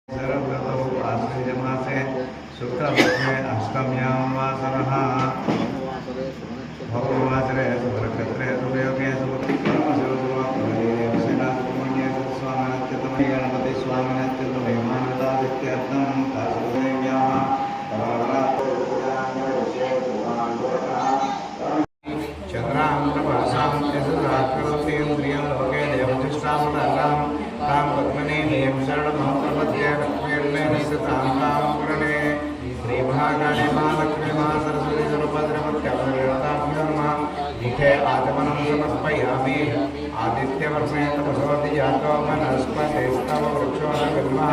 शरदृतौ आश्वयुजमासे शुक्लपक्षे अष्टम्यां वासरः भौमवासरे सुभनक्षत्रे सुप्रयोगे सुभद्रशिवसुभद्रये स्वामिनत्यतमये गणपति स्वामिनत्यतमये मानदादित्यर्थं काशदेव्याः चन्द्रामृतभासां यशसात्मवतीन्द्रियं लोके देवतिष्ठामदां तां पद्मने नियं शरणमहं प्रपद्ये लक्ष्मीर्मेण स्थितां तां प्रणे श्रीमहाकाली महालक्ष्मी महासरस्वती सर्वभद्रमत्याभ्यो नमः मुखे आचमनं समर्पयामि आदित्यवर्षे तपसोऽपि जातो वनस्पतिस्तव वृक्षो न विद्मः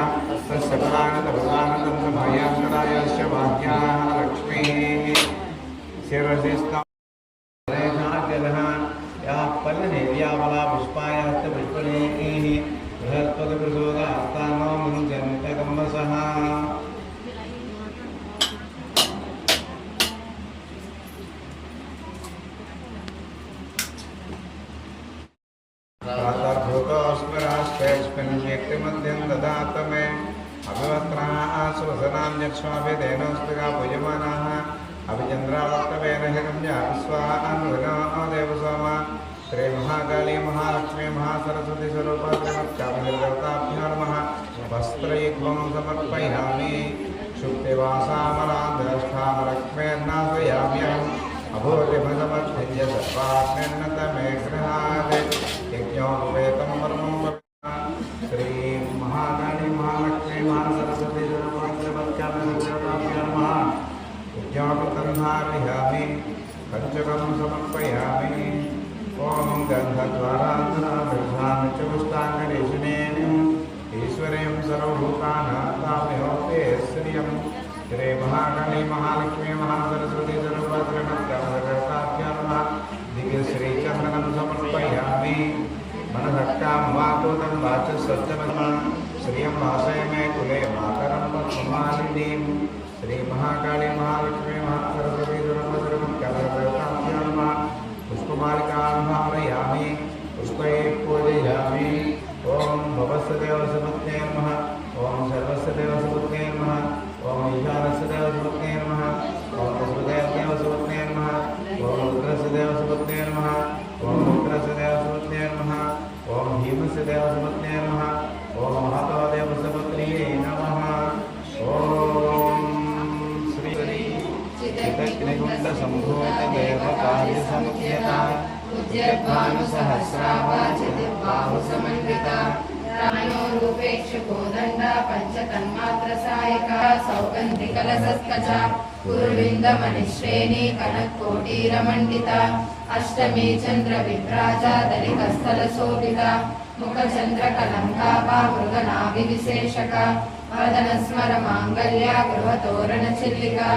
तस्य फलानतपसानन्दं समयान्तरायश्च भाग्याः लक्ष्मीः शिरसिस्तम् पल्लनेव्यावला पुष्पायाश्च पुष्पणेः बृहस्पतिप्रचोदास्तानो मुञ्जन्तकम्मसः प्रातर्भूतोऽस्मि राष्ट्रेऽस्मिन् व्यक्तिमध्यं ददात मे अभिवक्त्राः स्वसनां यक्ष्माभिधेनोऽस्तिका पूज्यमानाः अभिचन्द्रावक्तवेन हिरण्या विश्वान्विनो देवसोम श्री महाकाली महालक्ष्मी महासरस्वती स्वरूपत्रमत्याभ्यो नमः वस्त्रयुग्मं समर्पयामि शुक्तिवासामलान्धष्ठामलक्ष्मीर्नाशयाम्यहम् अभूतिमसमर्थिज्य सर्वात्मन्नतमे गृहात् यज्ञोपवेतं परमं श्री महाकाली महालक्ष्मी महासरस्वती स्वरूपत्रमत्याभ्यो नमः यज्ञोपतन्धारयामि पञ्चकं समर्पयामि ओम गन्धद्वारान्तराभिर्धामि च पुष्टाङ्गरेषिणेन ईश्वरेण सर्वभूतानां श्रियं श्री महाकाली महालक्ष्मी महासरस्वती सर्वभद्रमत्याभ्यो नमः दिव्यश्रीचन्दनं समर्पयामि मनसक्तां वातोदं वाचस्सत्यमः श्रियं वासय मे कुले मातरं पद्ममालिनीं श्री महाकाली महालक्ष्मी महासरस्वती सर्वभद्रमत्याभ्यो नमः पुष्पमालिकां धारयामि पुष्पैः पूजयामि ओम भवस्य देवसुपत्ने नमः ओम सर्वस्य देवसुपत्ने नमः ओम ईशानस्य देवसुपत्ने नमः ओम वसुदेवदेवसुपत्ने नमः ओम रुद्रस्य देवसुपत्ने नमः ओम रुद्रस्य देवसुपत्ने नमः ओम भीमस्य देवसुपत्ने नमः ओम महादेवसुपत्न्यै नमः ओम श्री चित्तग्निकुण्डसम्भूतदेवकार्यसमुद्यता उद्यद्भानुसहस्रावाचिदिर्बाहुसमन्विता रामयोरूपेक्षुकोदण्डा पञ्चतन्मात्रसायिका सौगन्धिकलसत्कचा कुरुविन्दमणिश्रेणी कनक्कोटीरमण्डिता अष्टमी चन्द्रविभ्राजा दलितस्थलशोभिता मुखचन्द्रकलङ्काभा मृगनाभिविशेषका वदनस्मरमाङ्गल्या गृहतोरणचिल्लिका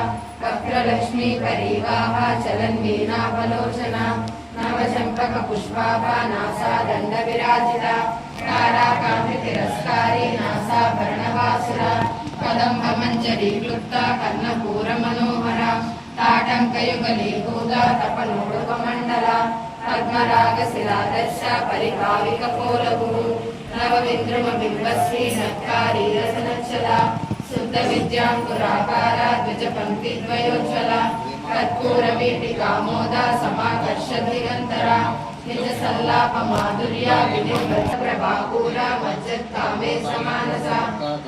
वक्रलक्ष्मी परीवाहा चलन्वीणावलोचना नवचम्पकपुष्पाभा नासादण्डविराजिता ताराकान्तितिरस्कारी नासाभरणवासुरा कदम्बमञ्जरीक्लुप्ता कर्णपूरमनोहरा ताटङ्कयुगलीभूता तपनोडुपमण्डला पद्मरागशिलादर्शा परिभाविकपोलगुः नवविद्रुमबिम्बश्री नक्कारी रसनच्छला शुद्धविद्याङ्कुराकारा द्विजपङ्क्तिद्वयोज्ज्वला कर्पूरवीटिकामोदा समाकर्षद्दिगन्तरा निजसल्लापमाधुर्या विनिर्भरप्रभापूरा मज्जत्कामे समानसा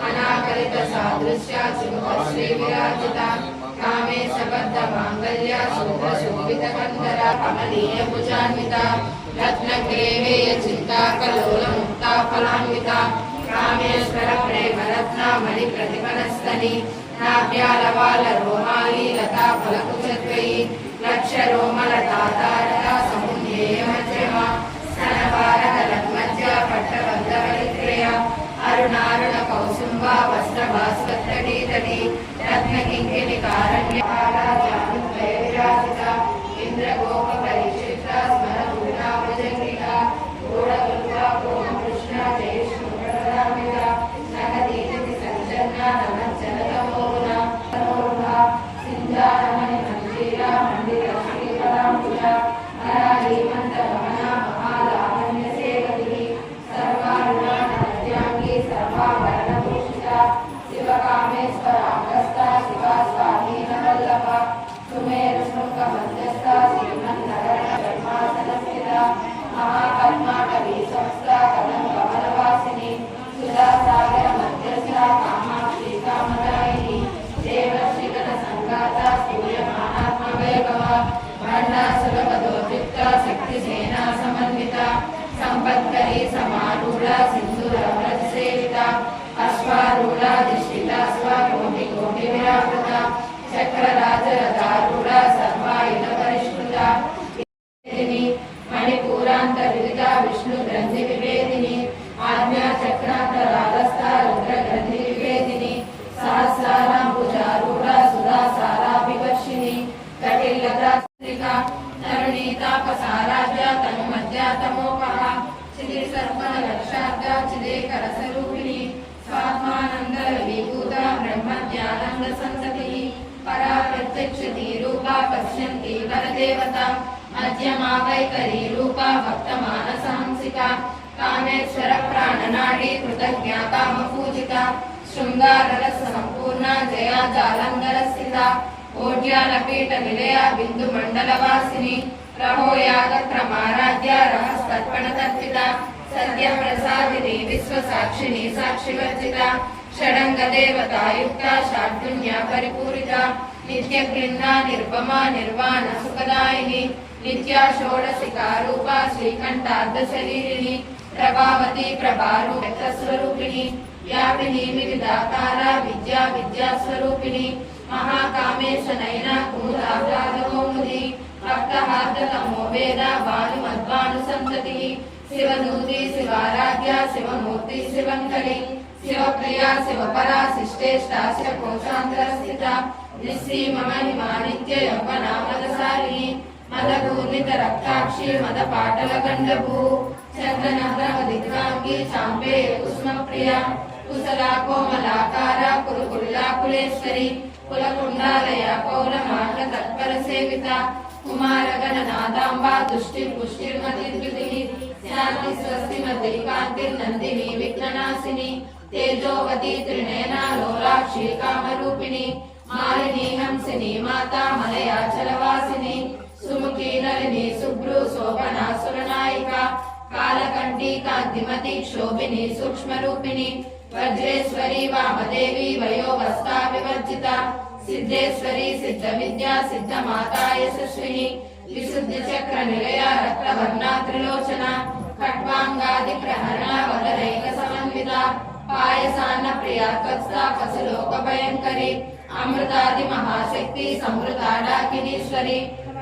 अनाकलितसादृश्या चिमुखश्रीविराजिता कामे सबद्धमाङ्गल्या शूद्रशोभितकन्धरा कमनीयभुजान्विता रत्नग्रेवेयचिन्ताकलोलमुक्ता फलान्विता कामेश्वरप्रेमरत्नामणिप्रतिफलस्तनि नाभ्यालवालरोमाली लताफलकुचद्वयी लक्षरोमलतातारका समुन्येयमध्यमा स्तनभारतलग्मज्जा पट्टबन्धवलिक्रिया अरुणारुणकौसुम्बा वस्त्रभास्वत्तटीतटी रत्नकिङ्किणिकारण्यविराजिता इन्द्रगोपपरिचित्रा स्मरपूर्णाभुजङ्गिका गूढगुल्फा पूर्णकृष्णा जयष्णुप्रदामिता नगदीजति सञ्जन्ना नमज्जनतमोना सिञ्जारमणिमञ्जीरा मण्डिलक्ष्मीकलाम्बुजा समारूढ़ा सिंधुरव्रत सेविता अश्वारूढ़ा दिष्टिता स्वकोटि कोटि विरावृता चक्रराजरथारूढ़ा सर्वायुध परिष्कृता मणिपूरान्तर्विदिता विष्णु ग्रंथि विभेदिनी आज्ञा चक्रान्तरालस्था रुद्र ग्रंथि विभेदिनी सहस्राराम्बुजारूढ़ा सुधा साराभिवर्षिणी कटिलता तरुणीतापसाराज्या तन्मज्जा तमोपः चिदे सर्पलक्षाद्या चिदेकरसरूपिणी स्वात्मानन्दविभूता ब्रह्मज्ञानन्दसंसतिः परा प्रत्यक्षतिरूपा पश्यन्ती परदेवता मध्यमा वैखरी रूपा भक्तमानसहंसिका कामेश्वर प्राणनाडी कृतज्ञा कामपूजिता शृंगाररस संपूर्णा जया जालंधरस्थिता ओड्यालपीठ निलया बिंदु मंडलवासिनी रहोयागक्रमाराध्या रहस्तर्पणतर्पिता सद्य प्रसादिनी विश्वसाक्षिणी साक्षिवर्जिता षडंग देवता युक्ता शार्दुन्या परिपूरिता नित्य गृह्णा निर्वमा निर्वाण सुखदायिनी नित्या षोडशिका रूपा श्रीकंठार्ध शरीरिणी प्रभावती प्रभारूप स्वरूपिणी व्यापिनी विविधाकारा विद्या विद्या स्वरूपिणी महाकामेश नयना कुमुदाभ्राजकौमुदी भक्तहार्दतमो वेद भानुमद्भानुसन्ततिः शिवदूती शिवाराध्या शिवमूर्ति शिवङ्करी शिवप्रिया शिवपरा शिष्टेष्टा शिवकोशान्तरस्थिता निःसीममहिमा नित्य यौवना मदसारिणी मदपूर्णित रक्ताक्षी मदपाटलगण्डभू चन्द्रनग्रमदिग्राङ्गी चाम्बे कुसुमप्रिया कुशला कोमलाकारा कुरुकुल्ला कुलेश्वरी कुलकुण्डालया पौलमार्ग तत्पर सेविता कुमारगणनादाम्बा तुष्टिर्पुष्टिर्मतिर्विधिः शान्ति स्वस्तिमती कान्तिर्नन्दिनी विघ्ननाशिनी तेजोवती त्रिनयना लोलाक्षी कामरूपिणी मालिनी हंसिनी माता मलयाचलवासिनी सुमुखी नलिनी शुभ्रू शोभना सुरनायिका कालकंठी कांतिमती क्षोभिनी सूक्ष्मरूपिणी वज्रेश्वरी वामदेवी वयोवस्था विवर्जिता सिद्धेश्वरी सिद्धविद्या सिद्धमाता यशस्विनी विशुद्धि चक्र निलया रक्तवर्णा त्रिलोचना खट्वांगादि प्रहरणा वदनैक समन्विता पायसान्न प्रिया त्वत्स्था पशुलोक भयंकरी अमृतादि महाशक्ति समृता डाकिनीश्वरी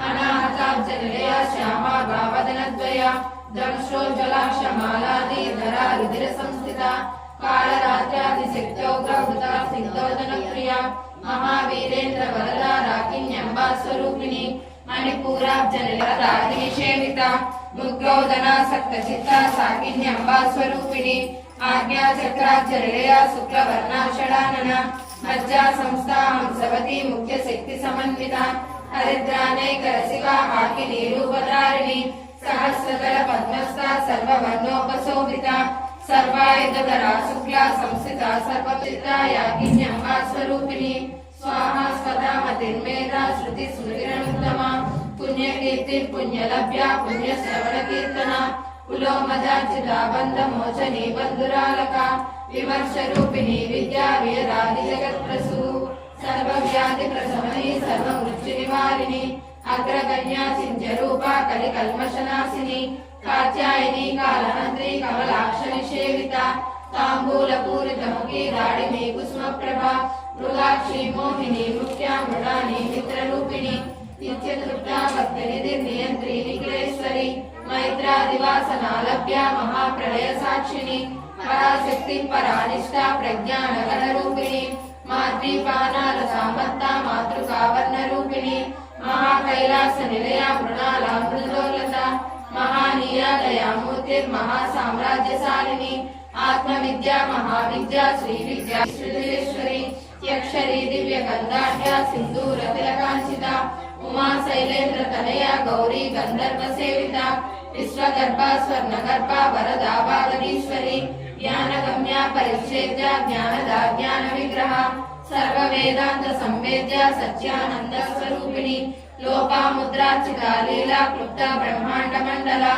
अनाहताब्ज निलया श्यामा भावदनद्वया दंशोज्ज्वलाक्षमालादि धरा रुधिर संस्थिता कालरात्र्यादिशक्त्योग्रवृता सिद्धोदनप्रिया महावीरेन्द्र वरदा राकिन्यम्बा स्वरूपिणी मणिपूराब्जनिलतादिनिषेविता मुद्गौदना सक्तचित्ता साकिन्यम्बा स्वरूपिणी आज्ञा चक्राच्चनिलया शुक्लवर्णा षडानना मज्जा संस्था हंसवती मुख्य शक्ति समन्विता हरिद्रानैकरसिका हाकिनी रूपधारिणी सहस्रदल पद्मस्था सर्ववर्णोपशोभिता सर्वायुधधरा शुक्ला संस्थिता सर्वचित्रा याज्ञम्बा स्वरूपिणी स्वाहा स्वधा मतिर्मेधा श्रुति स्मृतिरनुत्तमा पुण्यकीर्ति पुण्यलभ्या पुण्यश्रवण कीर्तना कुलोमजार्चिता बन्धमोचनी बन्धुरालका विमर्श रूपिणी विद्या वियदादि जगत्प्रसू सर्वव्याधि प्रशमनी सर्वमृत्यु निवारिणी अग्रगण्या चिन्त्यरूपा कलिकल्मषनाशिनी कात्यायनी कालहन्त्री कमलाक्ष निषेविता ताम्बूलपूरितमुखी दाडिमी कुसुमप्रभा मृगाक्षी मोहिनी मुख्या मृडानी मित्ररूपिणी नित्यतृप्ता भक्तिनिधिर्नियन्त्री निखिलेश्वरी मैत्रादिवासनालभ्या महाप्रलय साक्षिणी पराशक्ति परानिष्ठा प्रज्ञानगणरूपिणी माद्रीपानाल सामत्ता मातृकावर्णरूपिणी महाकैलास निलया मृणाला मृदोलता महानीया दयामूर्तिर्महासाम्राज्यशालिनी आत्मविद्या महाविद्या श्रीविद्या श्रीश्वरी यक्षरी दिव्यगन्धाढ्या सिन्दूरतिलकाञ्चिता उमा शैलेन्द्र तनया गौरी गन्धर्व सेविता विश्वगर्भा स्वर्णगर्भा वरदा वागदीश्वरी ज्ञानगम्या परिच्छेद्या ज्ञानदा ज्ञानविग्रहा सर्ववेदान्त संवेद्या सच्चिदानन्द स्वरूपिणी लोपामुद्रार्चिता लीला क्लुप्ता ब्रह्मांड मंडला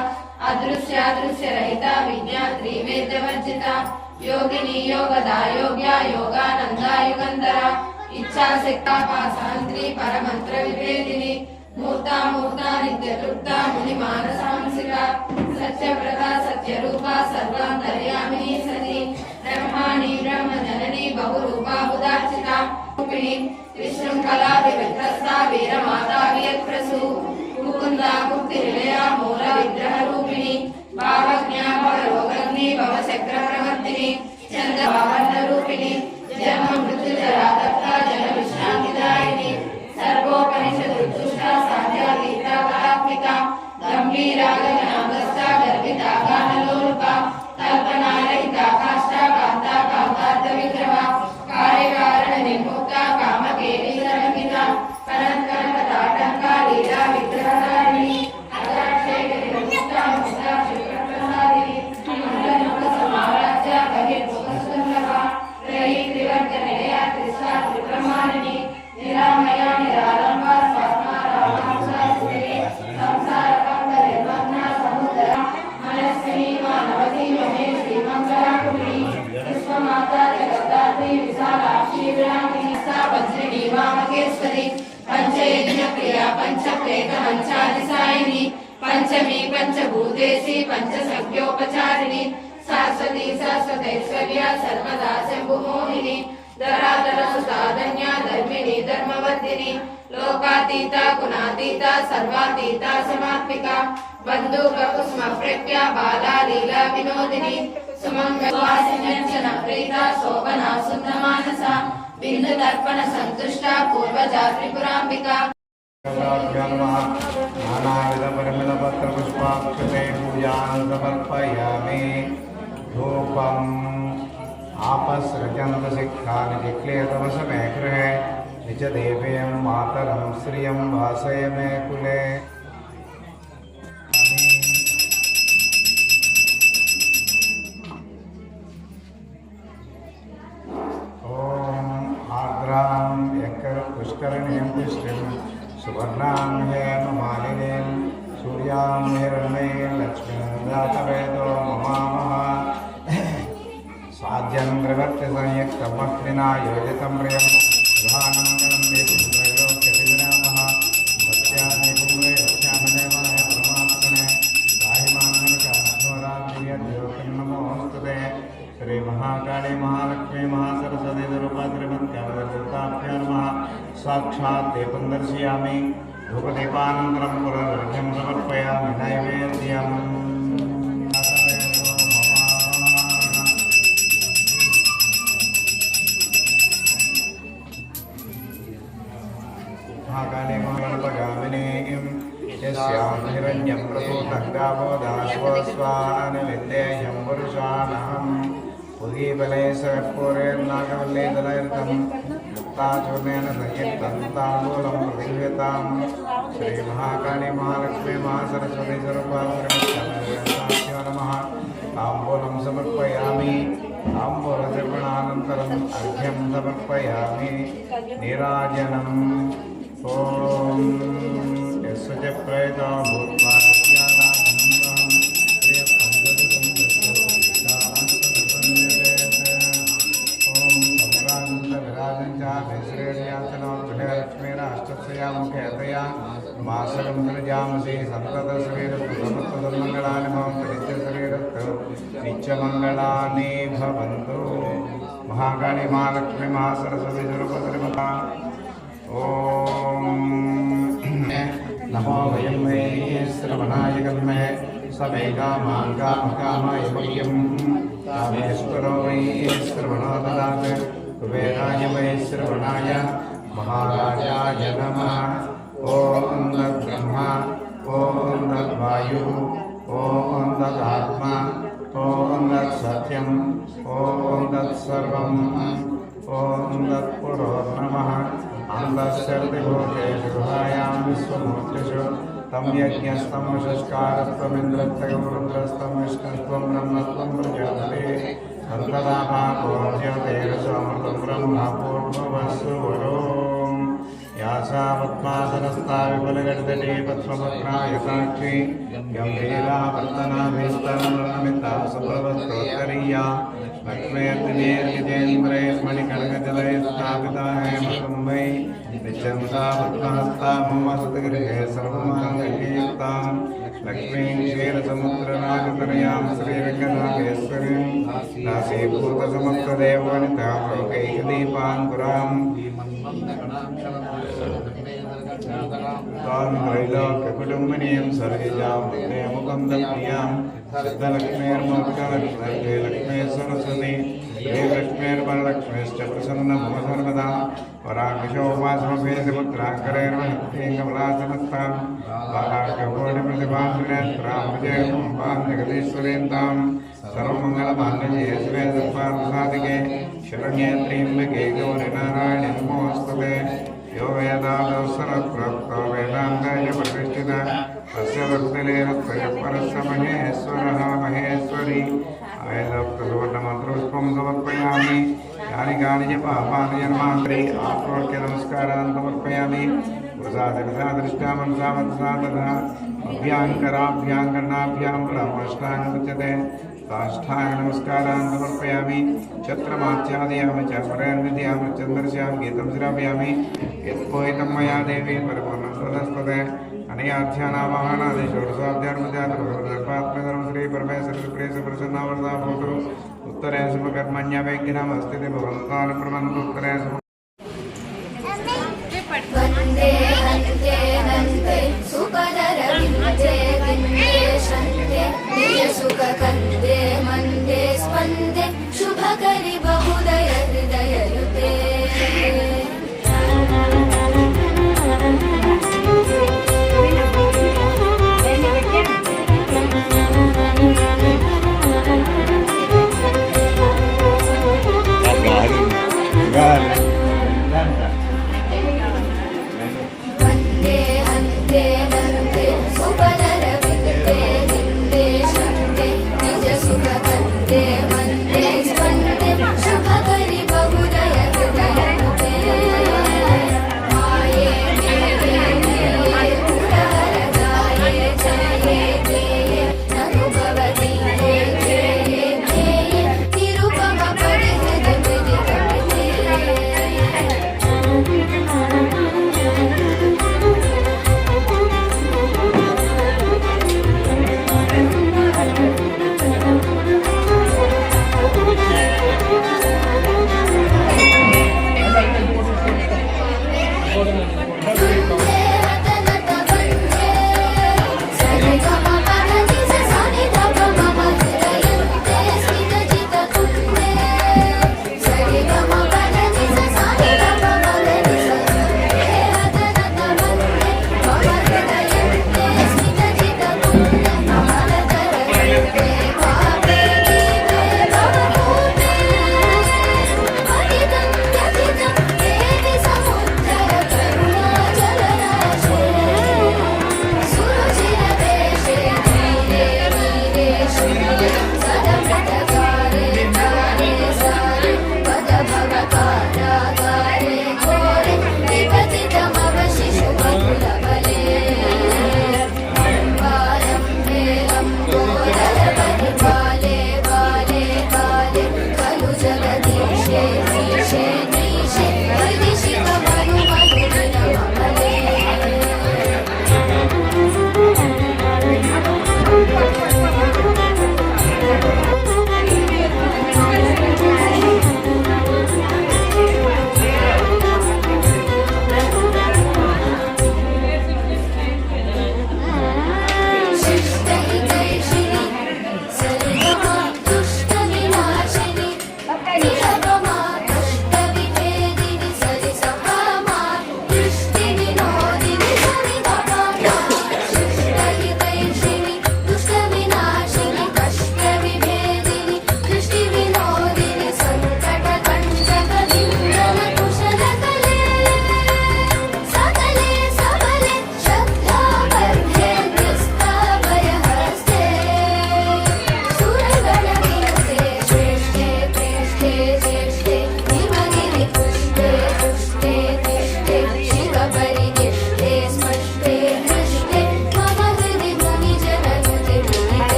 अदृश्यादृश्य रहिता विज्ञात्री वेद्यवर्जिता योगिनी योगदा योग्या योगानंदा युगंधरा इच्छाशक्ता पाशांत्री परमंत्र विभेदिनी मूर्ता मूर्ता नित्यतृप्ता मुनिमानसांसिका सदाशिवा सत्यव्रता सत्यरूपा सर्वान्तर्यामिनी सती ब्रह्माणि ब्रह्मजननी बहुरूपा बुधार्चिता रूपिणी विशृङ्खला विविधस्ता वीरमाता वियत्प्रसू मुकुन्दा मुक्तिनिलया मूलविग्रहरूपिणी भावज्ञा भवरोगग्नि भवचक्रप्रवर्तिनी चन्द्रभावर्णरूपिणी जन्म मृत्युजरादत्ता जनविश्रान्तिदायिनी सर्वोपनिषदुत्तुष्टा साध्यातीता कलात्मिका गम्भीरा गगनागस्ता गर्भिता गानलोलुपा कल्पनारहिता काष्ठा कान्ता कान्तार्थविग्रहा कार्यकारणनिर्मुक्ता कामकेली सर्वहिता कनत्कनकताटङ्का लीला विग्रहधारिणी अदाक्षेकरिमुक्ता मुक्ता क्षिप्रप्रसादिनी मण्डलमुखसमाराध्या बहिर्मुखसुन्दभा त्रयी त्रिवर्गनिलया त्रिशा त्रिप्रमाणिनी निरामया निरालम्बा स्वात्मा रामांसा स्थितिः संसारकम्पनिर्मग्ना समुद्रा मनस्विनी मानवती महे श्रीमङ्गलाकुटी विश्वमाता जगद्धात्री विशालाक्षी विरागिनी सा वज्रिणी वामकेश्वरी पंचयज्ञप्रिया पंचप्रेत मंचादिसायिनी पंचमी पंचभूतेशी पंचसख्योपचारिणी शाश्वती शाश्वतैश्वर्या सर्वदा शम्भुमोहिनी धराधर सुधाधन्या धर्मिणी धर्मवर्धिनी लोकातीता गुणातीता सर्वातीता समात्मिका बंधुक कुसुम प्रज्ञा बाला लीला विनोदिनी सुमंगलवासिन्यर्चन प्रीता शोभना सुन्दमानसा बिंदु दर्पण संतुष्टा पूर्वजा त्रिपुरांबिका नानाविध परिमल पत्र पुष्पाक्षते पूजां समर्पयामि धूपम् आपसृजन्त शिक्षानि जिक्लेतवसमे गृहे निज देवीं मातरं श्रियं वासय मे कुले पुष्करणीं पुष्टिं सुवर्णां हेममालिनीं सूर्यां हिरण्मयीं लक्ष्मीं जातवेदो ममामः साध्यं प्रवर्त्यसंयुक्तमग्निना योजितं प्रियं प्रधानमङ्गलं देवं त्रैलोक्यतिविरामः भक्त्यानि कुम्भे यक्षामदेवाय परमात्मने गाहिमानरकाघोरात्रियज्योतिं नमोऽस्तुते श्रीमहाकाली महालक्ष्मी महासरस्वती स्वरूपा श्रीमत्कामदेवताभ्यो नमः साक्षात् दीपं दर्शयामि धूपदीपानन्तरं पुनर्घ्यं समर्पयामि नैवेद्यम् महाकाली महागणपगामिनीं यस्यां हिरण्यं प्रसूतं गावो दाश्वस्वानविन्देयं पुरुषाणहम् उदीबले सर्पूरेर्नागवल्लेदलयर्तं मुक्ताचूर्णेन संयुक्तं ताम्बूलं प्रतिगृह्यतां श्रीमहाकाली महालक्ष्मी महासरस्वती स्वरूपा श्रीमत्कामदेवताभ्यो नमः ताम्बूलं समर्पयामि ताम्बूलदर्पणानन्तरम् अर्घ्यं समर्पयामि नीराजनम् ॐ यस्य च प्रयतो भूत्वा मासकं सृजामसि सन्ततशरीरमङ्गलानि भवन्तु नित्यशरीरस्तु नित्यमङ्गलानि भवन्तु महाकाली महालक्ष्मी महासरस्वती स्वरूपा ॐ नमो वयं वै श्रवणाय कल्मे समे कामाय मह्यं कामेश्वरो वै श्रवणो ददात् कुबेराय वै श्रवणाय महाराजाय नमः ॐ तद्ब्रह्मा ॐ तद्वायुः ॐ तदात्मा ॐ तत्सत्यम् ॐ तत्सर्वम् ॐ तत्पुरोर्नमः अन्तःशर्तिभूतेषु गुहायां विश्वमूर्तिषु तं यज्ञस्तं वशस्कारस्त्वमिन्द्रत्वं रुद्रस्तं विष्णुस्त्वं ब्रह्मत्वं प्रजापते सन्तदाभापोर्ज्योतेरसमृतं ब्रह्मा पूर्ववस्सु वरोम् यासा पद्मासनस्था विपुलगर्दटे पद्मपत्रा यथाक्षी गम्भीरा वर्तनाभिस्तरनमिता सुप्रभस्तोत्तरीया लक्ष्मेर्दिनेर्गितेन्द्रे मणिकनकजलये स्थापिता हेमकुम्भै निचन्दा पद्महस्ता मम सद्गृहे सर्वमङ्गलयुक्तां लक्ष्मीं क्षीरसमुद्रराजतनयां श्रीरङ्गनाथेश्वरीं दासीभूतसमस्तदेववनितां लोकैकदीपाङ्कुरां तां त्रैलोक्यकुटुम्बिनीं सर्गिजां वन्दे मुकुन्दप्रियां सिद्धलक्ष्मीर्मोक्षलक्ष्मीर्गे लक्ष्मी सरस्वती श्रीलक्ष्मीर्वरलक्ष्मीश्च प्रसन्न मम सर्वदा वराङ्कुशोपासमभेदमुद्राङ्करेर्वहत्येङ्गमलासनस्तां बालार्ककोटिप्रतिभां जगदीश्वरीं सर्वमङ्गलमाङ्गल्ये शिवे सर्वार्थसाधिके शरण्ये त्र्यम्बके गौरि नारायणि नमोऽस्तुते यो वेदादवसरप्राप्तो वेदान्ताय प्रतिष्ठितः तस्य भक्तिलेरत्रय परस्य महेश्वरः महेश्वरी आयदप्तसुवर्णमन्त्रपुष्पं समर्पयामि यानि कानि च पापानि जन्मान्तरे आप्रोक्य नमस्कारान् समर्पयामि प्रसादृष्टा मनसा मनसा तथा अभ्याङ्कराभ्यां कर्णाभ्यां ब्रह्मष्टाङ्गमुच्यते साष्टाङ्ग नमस्कारान् समर्पयामि छत्रमाच्यादयामि च परान्विध्यामि चन्द्रस्यां गीतं श्रावयामि यत्पोहितं मया देवी परिपूर्णं तदस्तते अनयाध्यानावाहनादि षोडशाध्यात्मजातपात्मधर्म श्री परमेश्वर प्रिय प्रसन्नावर्ता भवतु उत्तरे शुभकर्मण्य वैज्ञानमस्ति भवन्तान् प्रबन्धु उत्तरे वन्दे हन्ते हन्ते सुपदरविन्दे विन्देशन्ते निजसुखकन्दे मन्दे स्पन्दे शुभकरि बहुदय हृदययुते